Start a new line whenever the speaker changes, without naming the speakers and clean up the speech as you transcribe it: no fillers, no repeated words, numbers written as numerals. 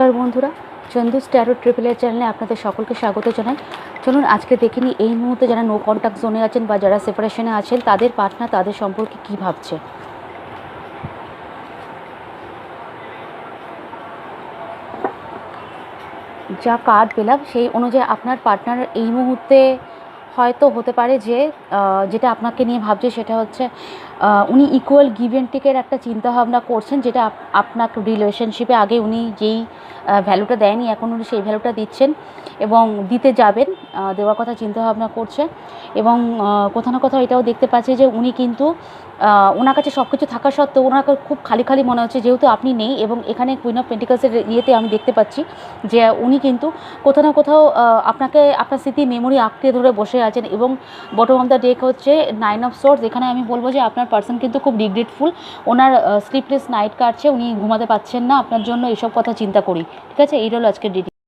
নমস্কার বন্ধুরা, চন্দুস taro triple এর চ্যানেলে আপনাদের সকলকে স্বাগত জানাই। চলুন আজকে দেখে নিই এই মুহূর্তে যারা নো কন্ট্যাক্ট জোনে আছেন বা যারা সেপারেশনে আছেন তাদের পার্টনার তাদের সম্পর্কে কী ভাবছে। যা কার্ড পেলাম সেই অনুযায়ী আপনার পার্টনার এই মুহূর্তে হয়তো হতে পারে যে যেটা আপনাকে নিয়ে ভাবছে সেটা হচ্ছে উনি ইকুয়াল গিভ অ্যান্ড টেকের একটা চিন্তাভাবনা করছেন, যেটা আপনার রিলেশনশিপে আগে উনি যেই ভ্যালুটা দেয়নি এখন উনি সেই ভ্যালুটা দিচ্ছেন এবং দিতে যাবেন, দেওয়ার কথা চিন্তাভাবনা করছে। এবং কোথাও না কোথাও এটাও দেখতে পাচ্ছি যে উনি কিন্তু ওনার কাছে সব কিছু থাকা সত্ত্বেও ওনাকে খুব খালি খালি মনে হচ্ছে, যেহেতু আপনি নেই। এবং এখানে কুইন অফ পেন্টিকলসের ইয়েতে আমি দেখতে পাচ্ছি যে উনি কিন্তু কোথাও না কোথাও আপনাকে আপনার স্মৃতি মেমোরি আঁকড়ে ধরে বসে আছেন। এবং বটম অফ দ্য ডেক হচ্ছে 9 অফ সোর্ডস। এখানে আমি বলবো যে আপনার পার্সন কিন্তু খুব রিগ্রেটফুল, ওনার স্লিপলেস নাইট কাটছে, উনি ঘুমাতে পারছেন না আপনার জন্য, এসব কথা চিন্তা করি। ঠিক আছে, এই হলো আজকের ডিটেইলস।